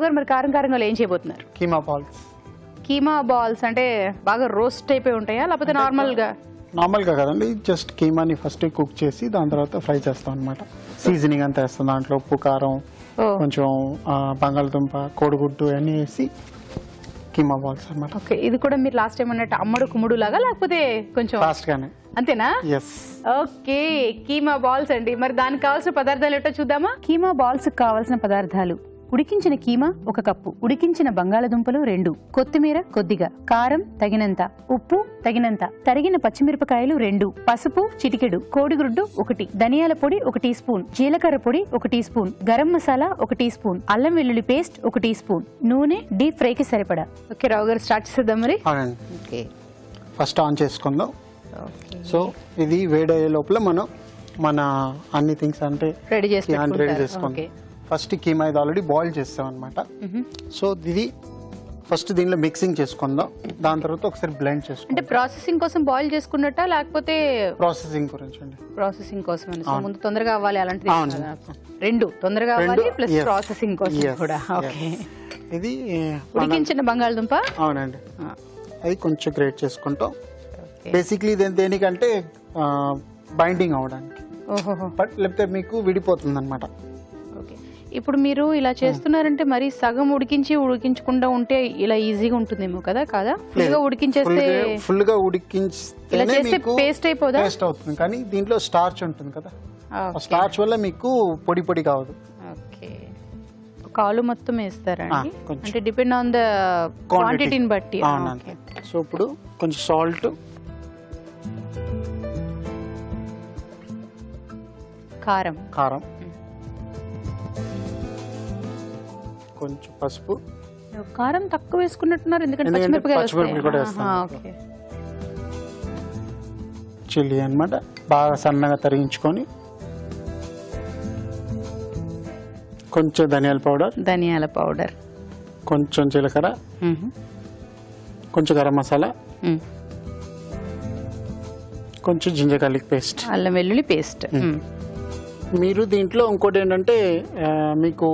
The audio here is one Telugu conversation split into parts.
గారు మరి కారం కారంగా ఏం చేయబోతున్నారు? కీమా బాల్స్. కీమా బాల్స్ అంటే బాగా రోస్ట్ అయిపోయి ఉంటాయా లేకపోతే నార్మల్గా? నార్మల్గా కదండి, జస్ట్ కీమాని ఫస్ట్ కుక్ చేసి దాని తర్వాత ఫ్రై చేస్తాం అనమాట. సీజనింగ్ అంతా వేస్తాం, దాంట్లో ఉప్పు కారం కొంచెం బంగాళదుంప కోడిగుడ్డు అన్నీ వేసి కీమా బాల్స్ అనమాట. ఓకే, ఇది కూడా మీరు లాస్ట్ టైం అన్నట్టు అమ్మడు కుమ్ముడు లాగా లేకపోతే కొంచెం ఫాస్ట్ గానే అంతేనా? ఎస్. ఓకే, కీమా బాల్స్ అండి. మరి దానికి కావాల్సిన పదార్థాలు ఏంటో చూద్దామా? కీమా బాల్స్ కావాల్సిన పదార్థాలు: ఉడికించిన కీమా 1 కప్పు, ఉడికించిన బంగాళదుంపలు 2, కొత్తిమీర కొద్దిగా, కారం తగినంత, ఉప్పు తగినంత, తరిగిన పచ్చిమిరపకాయలు 2, పసుపు చిటికెడు, కోడిగుడ్డు 1, ధనియాల పొడి 1 టీ స్పూన్, జీలకర్ర పొడి 1 teaspoon, garam masala 1 teaspoon, అల్లం వెల్లుల్లి పేస్ట్ 1 టీ స్పూన్, నూనె డీప్ ఫ్రై కి సరిపడా. ఓకే రావు గారు, స్టార్ట్ చేద్దాం మరి. ఓకే, ఫస్ట్ ఆన్ చేసుకుందాం. సో ఇది వేడయ్యే లోపల మనం మన అన్ని థింగ్స్ అంటే రెడీ చేసుకుందాం. ఫస్ట్ కీమా ఇది ఆల్రెడీ బాయిల్ చేస్తాం అనమాట. సో ఇది ఫస్ట్ దీనిలో మిక్సింగ్ చేసుకుందాం, దాని తర్వాత ఒకసారి బ్లెండ్ చేసుకుందాం. అంటే ప్రాసెసింగ్ కోసం బాయిల్ చేసుకున్నట్ట లేకపోతే ప్రాసెసింగ్ గురించి అండి? ప్రాసెసింగ్ కోసం. ముందు తొందరగా అవ్వాలి అలాంటిది, రెండు తొందరగా అవ్వాలి ప్లస్ ప్రాసెసింగ్ కోసం కూడా. ఓకే, ఇది ఉడికించిన బంగాళదుంప. అవునండి, అది కొంచెం గ్రేట్ చేసుకుంటాం. బేసిక్లీ దేనికంటే బైండింగ్ అవడానికి, లేకపోతే మీకు విడిపోతుంది అనమాట. ఇప్పుడు మీరు ఇలా చేస్తున్నారంటే మరి సగం ఉడికించకుండా ఉంటే ఇలా ఈజీగా ఉంటుందేమో కదా? కాదా, ఫుల్ గా ఉడికించేస్తే పేస్ట్ అయిపోదా? పేస్ట్ అవుతుంది, కానీ దీంట్లో స్టార్చ్ ఉంటుంది కదా, స్టార్చ్ వల్ల మీకు పొడి పొడి కావదు. ఓకే, కాలు మొత్తం వేస్తారండి అంటే డిపెండ్ ఆన్ ద క్వాంటిటీని బట్టి. సో ఇప్పుడు కొంచెం సాల్ట్, కారం, కొంచెం పసుపు. కారం తక్కువ వేసుకున్నట్టున్నారు ఎందుకంటే పచ్చిమిరపకాయలు కూడా వేస్తాం. చిల్లీ అన్నమాట, బాగా సన్నగా తరిగించుకొని, కొంచెం ధనియాల పౌడర్, కొంచెం జీలకర్ర, కొంచెం గరం మసాలా, కొంచెం జింజర్ గార్లిక్ పేస్ట్, అల్లం వెల్లుల్లి పేస్ట్. మీరు దీంట్లో ఇంకోటి ఏంటంటే మీకు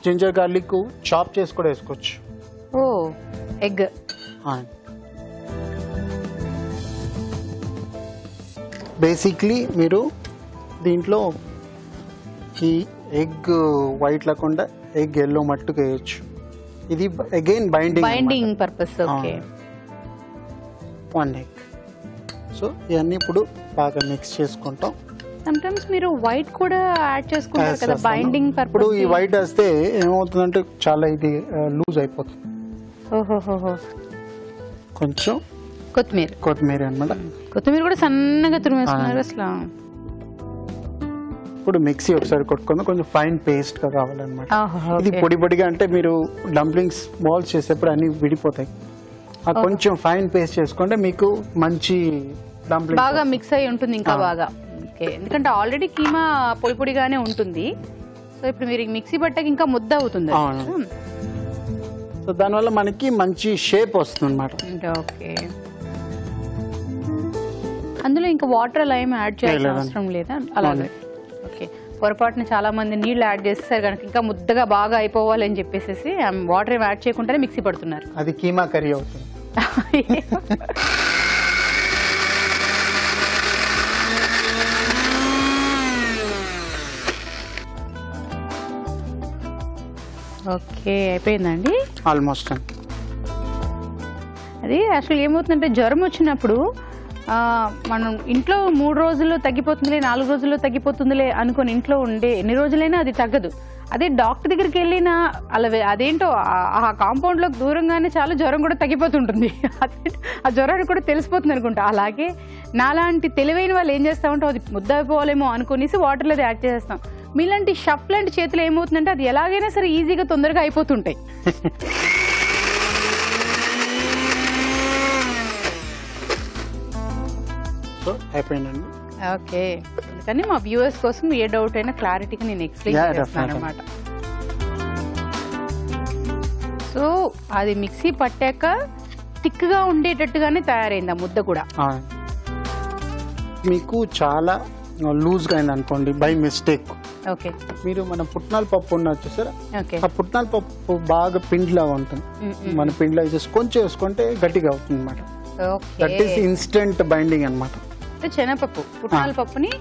జింజర్ గార్లిక్ చాప్ చేసి కూడా వేసుకోవచ్చు. ఓ, ఎగ్. బేసిక్లీ మీరు దీంట్లో ఈ ఎగ్ వైట్ లేకుండా ఎగ్ ఎల్లో మట్టుకు వేయచ్చు. ఇది again binding purpose. Okay, 1 egg. So ఇవన్నీ ఇప్పుడు బాగా మిక్స్ చేసుకుంటాం. సమ్టైమ్స్ మీరు వైట్ కూడా యాడ్ చేసుకుంటారు కదా బైండింగ్ పర్పస్. ఇప్పుడు ఈ వైట్ వేస్తే ఏమవుతుందంటే చాలా ఇది లూజ్ అయిపోతుంది. ఓహోహో, కొంచెం కొత్తిమీర అన్నమాట. కొత్తిమీర కూడా సన్నగా తురిమేసుకున్నారు అసలు. ఇప్పుడు మిక్సీ ఒకసారి కొట్టుకుందాం, కొంచెం ఫైన్ పేస్ట్ గా కావాలన్నమాట. ఇది పొడి పొడిగా అంటే మీరు డంప్లింగ్స్ బాల్స్ చేసేప్పుడు అన్ని విడిపోతాయి. కొంచెం ఫైన్ పేస్ట్ చేసుకుంటే మీకు మంచి డంప్లింగ్ బాగా మిక్స్ అయి ఉంటుంది ఇంకా బాగా. ఎందుకంటే ఆల్రెడీ కీమా పొడి పొడిగానే ఉంటుంది. సో ఇప్పుడు మీరు మిక్సీ పట్టాక ఇంకా ముద్ద అవుతుంది. సో దానివల్ల మనకి మంచి షేప్ వస్తుంది అనమాట. ఓకే, అందులో ఇంకా వాటర్ అలా ఏమి యాడ్ చేయాల్సిన అవసరం లేదా? అలాగే. ఓకే, పొరపాటున చాలా మంది నీళ్లు యాడ్ చేస్తారు కనుక ఇంకా ముద్దగా బాగా అయిపోవాలి అని చెప్పేసి వాటర్ ఏమి యాడ్ చేయకుండానే మిక్సీ పడుతున్నారు. అది కీమా కర్రీ అవుతుంది. ఓకే, అయిపోయిందండి ఆల్మోస్ట్. అది యాక్చువల్ ఏమవుతుందంటే జ్వరం వచ్చినప్పుడు మనం ఇంట్లో 3 రోజుల్లో తగ్గిపోతుందిలే, 4 రోజుల్లో తగ్గిపోతుందిలే అనుకుని ఇంట్లో ఉండే ఎన్ని రోజులైనా అది తగ్గదు. అదే డాక్టర్ దగ్గరికి వెళ్ళినా అదేంటో ఆ కాంపౌండ్లోకి దూరంగానే చాలా జ్వరం కూడా తగ్గిపోతుంటుంది. ఆ జ్వరానికి కూడా తెలిసిపోతుంది అనుకుంటా. అలాగే నాలాంటి తెలివైన వాళ్ళు ఏం చేస్తామంటే అది ముద్ద అయిపోవాలేమో అనుకునేసి వాటర్లో యాడ్ చేసేస్తాం. మీలాంటి షఫ్ లాంటి చేతులు ఏమవుతుందంటే అది ఎలాగైనా సరే ఈజీగా తొందరగా అయిపోతుంటాయి. అయిపోయిందండి. ఓకే, అందుకని మా వ్యూవర్స్ కోసం ఏ డౌట్ అయినా క్లారిటీగా నేను ఎక్స్ప్లెయిన్ చేస్తాను అనమాట. సో అది మిక్సీ పట్టాక థిక్గా ఉండేటట్టుగానే తయారైంది ఆ ముద్ద కూడా. మీకు చాలా లూజ్గా అయింది అనుకోండి బై మిస్టేక్, ఓకే. మీరు మన పుట్నాల పప్పు ఉన్నది చూసారా, ఓకే. ఆ పుట్నాల పప్పు బాగా పిండిలాగా ఉంటుంది. మన పిండిలో వేసేసి కొంచెం వేసుకుంటే గట్టిగా అవుతుంది అనమాట. దట్ ఈస్ ఇన్స్టెంట్ బైండింగ్ అనమాట. శనగపప్పు పుట్నాల పప్పుని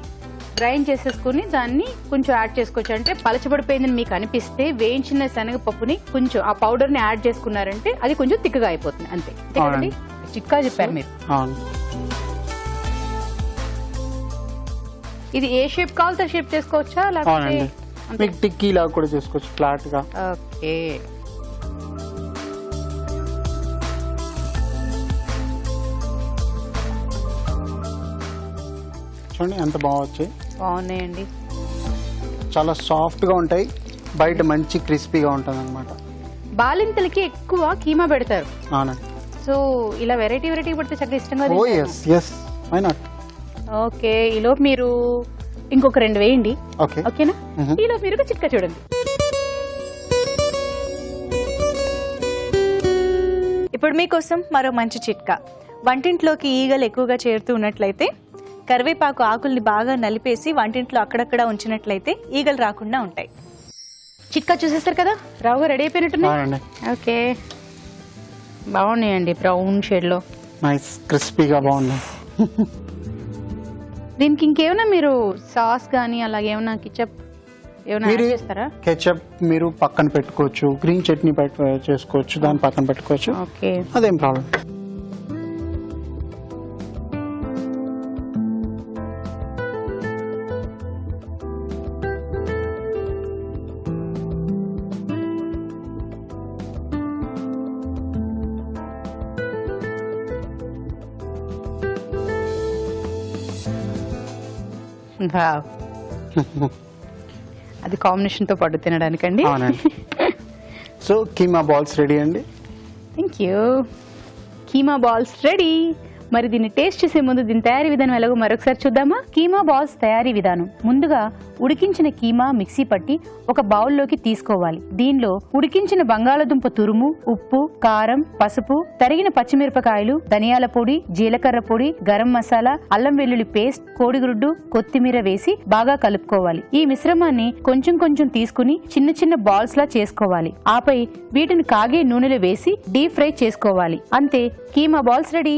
గ్రైండ్ చేసేసుకుని దాన్ని కొంచెం యాడ్ చేసుకోవచ్చు. అంటే పలచబడిపోయిందని మీకు అనిపిస్తే వేయించిన శనగపప్పుని కొంచెం ఆ పౌడర్ ని యాడ్ చేసుకున్నారంటే అది కొంచెం తిక్కగా అయిపోతుంది. అంతే. చిట్కా చెప్పారు మీరు. ఇది ఏ షేప్ కావాలో షేప్ చేసుకోవచ్చా లేకపోతే మీకు టిక్కీ లాగా కూడా చేసుకోవచ్చు, ఫ్లాట్ గా. ఓకే. చూడండి ఎంత బాగా వచ్చాయి. బాగున్నాయండి, చాలా సాఫ్ట్ గా ఉంటాయి, బయట మంచి క్రిస్పీగా ఉంటుంది అనమాట. బాలింతలకి ఎక్కువ కీమా పెడతారు. అవునండి. సో ఇలా వెరైటీ పడితే చక్కగా ఇష్టంగా. ఓ yes yes why not. Okay. ఈలోపు మీరు ఇంకొక 2 వేయండి. ఓకే. ఓకేనా? ఈలోపు మీరు ఒక చిట్కా చూడండి. ఇప్పుడు మీకోసం మరో మంచి చిట్కా. వంటింట్లోకి ఈగలు ఎక్కువగా చేరుతూ ఉన్నట్లయితే కరివేపాకు ఆకుల్ని బాగా నలిపేసి వంటింట్లో అక్కడక్కడ ఉంచినట్లయితే ఈగలు రాకుండా ఉంటాయి. చిట్కా చూసేస్తారు కదా, రావుగా రెడీ అయిపోయినట్టున్నాయి. ఓకే, బాగున్నాయండి, బ్రౌన్ షేడ్ లో నైస్ క్రిస్పీగా బాగున్నాయి. దీనికి ఇంకేమైనా మీరు సాస్ కానీ అలాగేమైనా కిచప్ ఏమైనా యాడ్ చేస్తారా? కెచప్ మీరు పక్కన పెట్టుకోవచ్చు, గ్రీన్ చట్నీ చేసుకోవచ్చు, దాని పక్కన పెట్టుకోవచ్చు. ఓకే, అదేం ప్రాబ్లం. అది కాంబినేషన్ తో పాటు తినడానికండి. సో కీమా బాల్స్ రెడీ అండి. Thank you. Keema balls ready. మరి దీన్ని టేస్ట్ చేసే ముందు దీని తయారీ విధానం ఎలాగో మరొకసారి చూద్దామా. కీమా బాల్స్ తయారీ విధానం. ముందుగా ఉడికించిన కీమా మిక్సీ పట్టి ఒక బౌల్లోకి తీసుకోవాలి. దీనిలో ఉడికించిన బంగాళదుంప తురుము, ఉప్పు, కారం, పసుపు, తరిగిన పచ్చిమిరపకాయలు, ధనియాల పొడి, జీలకర్ర పొడి, గరం మసాలా, అల్లం వెల్లుల్లి పేస్ట్, కోడిగుడ్డు, కొత్తిమీర వేసి బాగా కలుపుకోవాలి. ఈ మిశ్రమాన్ని కొంచెం కొంచెం తీసుకుని చిన్న చిన్న బాల్స్ లా చేసుకోవాలి. ఆపై వీటిని కాగే నూనెలో వేసి డీప్ ఫ్రై చేసుకోవాలి. అంతే, కీమా బాల్స్ రెడీ.